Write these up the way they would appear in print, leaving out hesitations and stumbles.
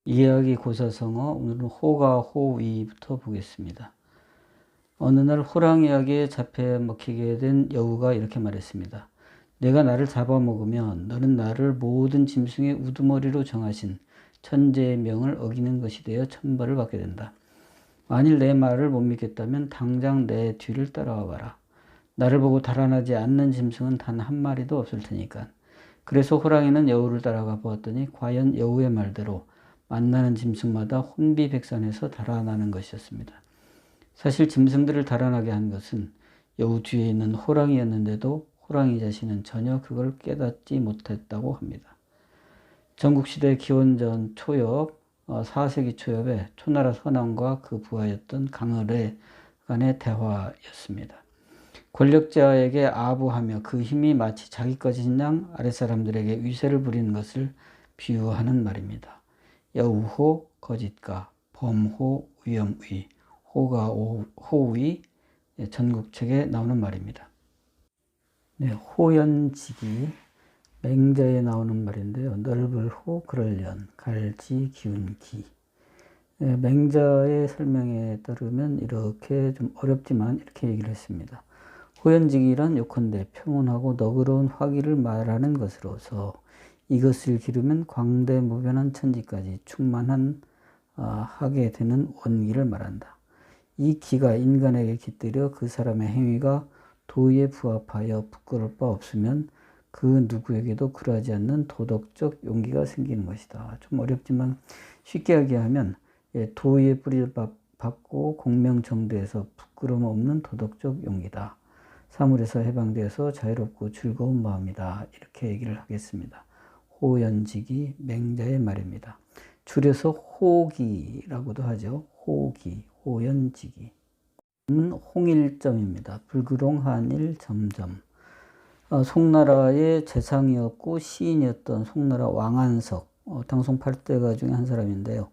이야기 고사성어 오늘은 호가 호위부터 보겠습니다. 어느 날 호랑이에게 잡혀 먹히게 된 여우가 이렇게 말했습니다. 내가 나를 잡아먹으면 너는 나를 모든 짐승의 우두머리로 정하신 천재의 명을 어기는 것이 되어 천벌을 받게 된다. 만일 내 말을 못 믿겠다면 당장 내 뒤를 따라와 봐라. 나를 보고 달아나지 않는 짐승은 단 한 마리도 없을 테니까. 그래서 호랑이는 여우를 따라가 보았더니 과연 여우의 말대로 만나는 짐승마다 혼비백산해서 달아나는 것이었습니다. 사실 짐승들을 달아나게 한 것은 여우 뒤에 있는 호랑이였는데도 호랑이 자신은 전혀 그걸 깨닫지 못했다고 합니다. 전국시대 기원전 초엽, 4세기 초엽에 초나라 선왕과 그 부하였던 강을의 간의 대화였습니다. 권력자에게 아부하며 그 힘이 마치 자기 것인 양 아랫사람들에게 위세를 부리는 것을 비유하는 말입니다. 여우호 거짓가, 범호 위험의, 호가 호위, 전국책에 나오는 말입니다. 네, 호연지기, 맹자에 나오는 말인데요. 넓을 호, 그럴련, 갈지, 기운, 기. 맹자의 설명에 따르면 이렇게 좀 어렵지만 이렇게 얘기를 했습니다. 호연지기란 요컨대 평온하고 너그러운 화기를 말하는 것으로서 이것을 기르면 광대무변한 천지까지 충만한 하게 되는 원기를 말한다. 이 기가 인간에게 깃들여 그 사람의 행위가 도에 부합하여 부끄러울 바 없으면 그 누구에게도 그러하지 않는 도덕적 용기가 생기는 것이다. 좀 어렵지만 쉽게 이야기하면 도에 뿌리를 받고 공명정대에서 부끄러움 없는 도덕적 용기다. 사물에서 해방되어서 자유롭고 즐거운 마음이다. 이렇게 얘기를 하겠습니다. 호연지기 맹자의 말입니다. 줄여서 호기라고도 하죠. 호기, 호연지기. 홍일점입니다. 불그롱 한일 점점. 송나라의 재상이었고 시인이었던 송나라 왕안석, 당송 8대가 중에 한 사람인데요.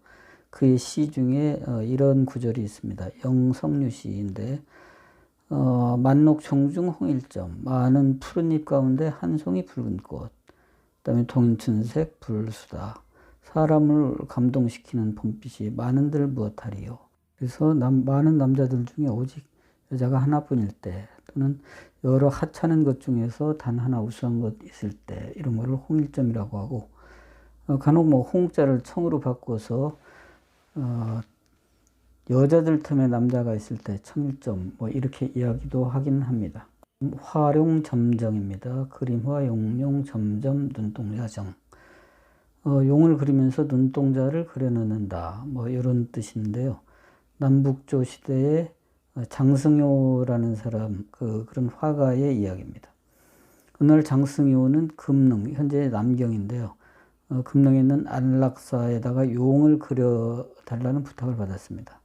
그의 시 중에 이런 구절이 있습니다. 영성류 시인데 만록청중 홍일점, 많은 푸른잎 가운데 한 송이 붉은 꽃, 그다음에 동춘색 불수다. 사람을 감동시키는 봄빛이 많은들 무엇하리요. 그래서 많은 남자들 중에 오직 여자가 하나뿐일 때, 또는 여러 하찮은 것 중에서 단 하나 우수한 것 있을 때, 이런 거를 홍일점이라고 하고, 간혹 홍자를 청으로 바꿔서 여자들 틈에 남자가 있을 때 청일점 이렇게 이야기도 하긴 합니다. 화룡점정입니다. 그림화 용용 점점 눈동자정. 용을 그리면서 눈동자를 그려넣는다. 이런 뜻인데요. 남북조 시대에 장승효라는 사람, 그런 화가의 이야기입니다. 그날 장승효는 금능, 현재 남경인데요. 금능에 있는 안락사에다가 용을 그려달라는 부탁을 받았습니다.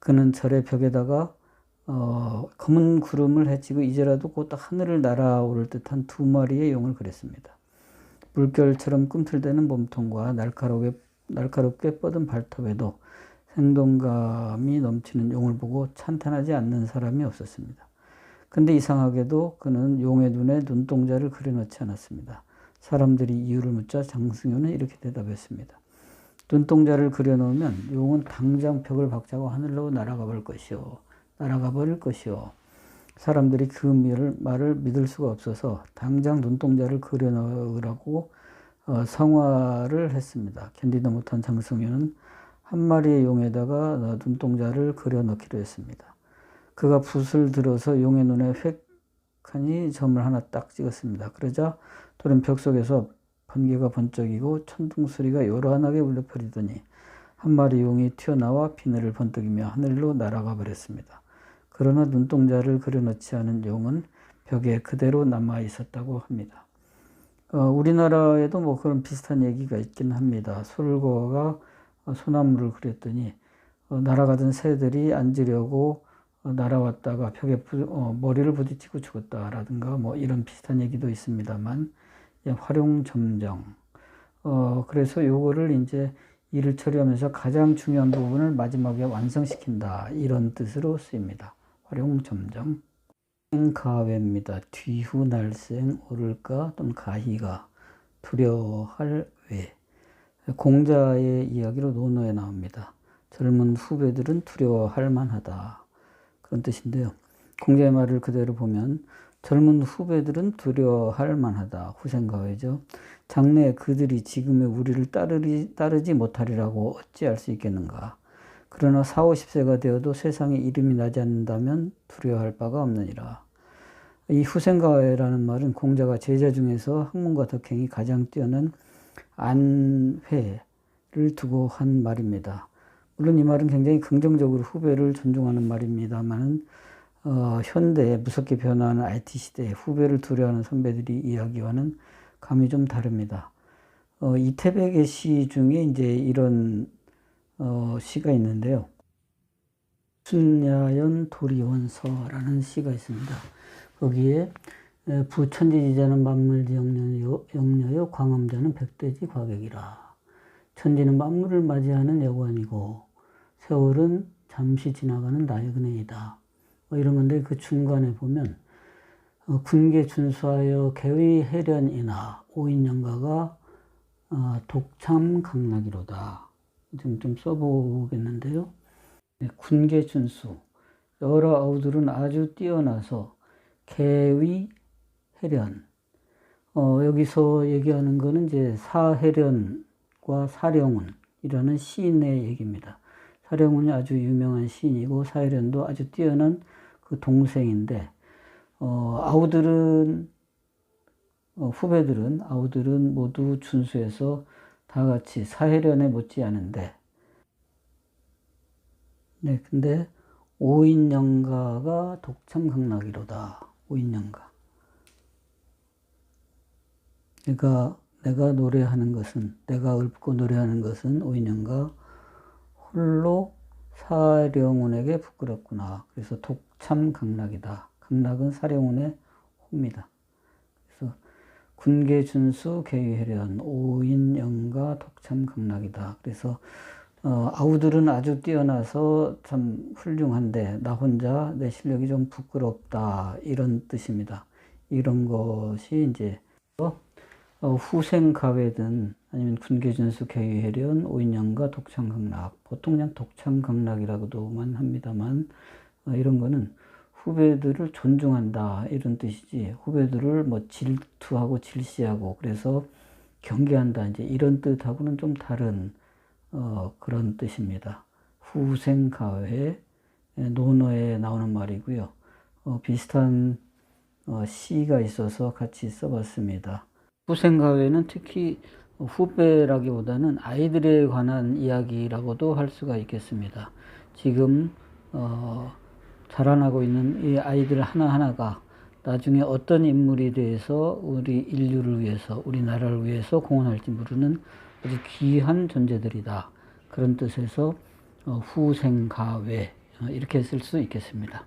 그는 절의 벽에다가 검은 구름을 헤치고 이제라도 곧 하늘을 날아오를 듯한 두 마리의 용을 그렸습니다. 물결처럼 꿈틀대는 몸통과 날카롭게 뻗은 발톱에도 생동감이 넘치는 용을 보고 찬탄하지 않는 사람이 없었습니다. 근데 이상하게도 그는 용의 눈에 눈동자를 그려넣지 않았습니다. 사람들이 이유를 묻자 장승효는 이렇게 대답했습니다. 눈동자를 그려놓으면 용은 당장 벽을 박차고 하늘로 날아가 버릴 것이요. 사람들이 그 말을 믿을 수가 없어서 당장 눈동자를 그려넣으라고 성화를 했습니다. 견디다 못한 장승효는 한 마리의 용에다가 눈동자를 그려넣기로 했습니다. 그가 붓을 들어서 용의 눈에 획하니 점을 하나 딱 찍었습니다. 그러자 돌은 벽 속에서 번개가 번쩍이고 천둥 소리가 요란하게 울려 퍼지더니 한 마리 용이 튀어나와 비늘을 번뜩이며 하늘로 날아가 버렸습니다. 그러나 눈동자를 그려넣지 않은 용은 벽에 그대로 남아 있었다고 합니다. 우리나라에도 그런 비슷한 얘기가 있긴 합니다. 솔거가 소나무를 그렸더니 날아가던 새들이 앉으려고 날아왔다가 벽에 머리를 부딪히고 죽었다라든가 이런 비슷한 얘기도 있습니다만, 활용점정. 그래서 요거를 이제 일을 처리하면서 가장 중요한 부분을 마지막에 완성시킨다, 이런 뜻으로 쓰입니다. 활용점정. 가외입니다. 뒤후 날생 오를까 또는 가희가 두려워할 외. 공자의 이야기로 논어에 나옵니다. 젊은 후배들은 두려워할 만하다. 그런 뜻인데요. 공자의 말을 그대로 보면 젊은 후배들은 두려워할 만하다. 후생가회죠. 장래 그들이 지금의 우리를 따르지 못하리라고 어찌할 수 있겠는가. 그러나 40, 50세가 되어도 세상에 이름이 나지 않는다면 두려워할 바가 없느니라. 이 후생가회라는 말은 공자가 제자 중에서 학문과 덕행이 가장 뛰어난 안회를 두고 한 말입니다. 물론 이 말은 굉장히 긍정적으로 후배를 존중하는 말입니다만 현대에 무섭게 변화하는 IT 시대에 후배를 두려워하는 선배들이 이야기와는 감이 좀 다릅니다. 이태백의 시 중에 이제 이런 시가 있는데요. 순야연 도리원서라는 시가 있습니다. 거기에 부천지지자는 만물지 영려요 광엄자는 백대지 과객이라. 천지는 만물을 맞이하는 여관이고 세월은 잠시 지나가는 나그네이다. 이런 건데 그 중간에 보면 군계 준수하여 개의해련이나 오인영가가 독참 강락이로다. 좀 써보겠는데요. 군계 준수. 여러 아우들은 아주 뛰어나서 개의해련. 여기서 얘기하는 거는 이제 사해련과 사령운이라는 시인의 얘기입니다. 사령운이 아주 유명한 시인이고 사해련도 아주 뛰어난 그 동생인데 아우들은 모두 준수해서 다 같이 사해련에 못지않은데 근데 오인영가가 독참강락이로다. 오인영가. 그러니까 내가 읊고 노래하는 것은 오인영가 홀로 사령운에게 부끄럽구나. 그래서 독참강락이다. 강락은 사령운의 호입니다. 그래서 군계준수 개의해련 오인영가 독참강락이다. 그래서 아우들은 아주 뛰어나서 참 훌륭한데 나 혼자 내 실력이 좀 부끄럽다. 이런 뜻입니다. 이런 것이 이제 후생가회든 아니면 군계준수 개의해련 오인영가 독참강락, 보통 그냥 독참강락이라고도만 합니다만 이런 거는 후배들을 존중한다 이런 뜻이지 후배들을 뭐 질투하고 질시하고 그래서 경계한다 이제 이런 뜻하고는 좀 다른 그런 뜻입니다. 후생가회 논어에 나오는 말이고요. 비슷한 시가 있어서 같이 써봤습니다. 후생가회는 특히 후배라기보다는 아이들에 관한 이야기라고도 할 수가 있겠습니다. 지금 자라나고 있는 이 아이들 하나하나가 나중에 어떤 인물이 돼서 우리 인류를 위해서 우리나라를 위해서 공헌할지 모르는 아주 귀한 존재들이다. 그런 뜻에서 후생가회 이렇게 쓸 수 있겠습니다.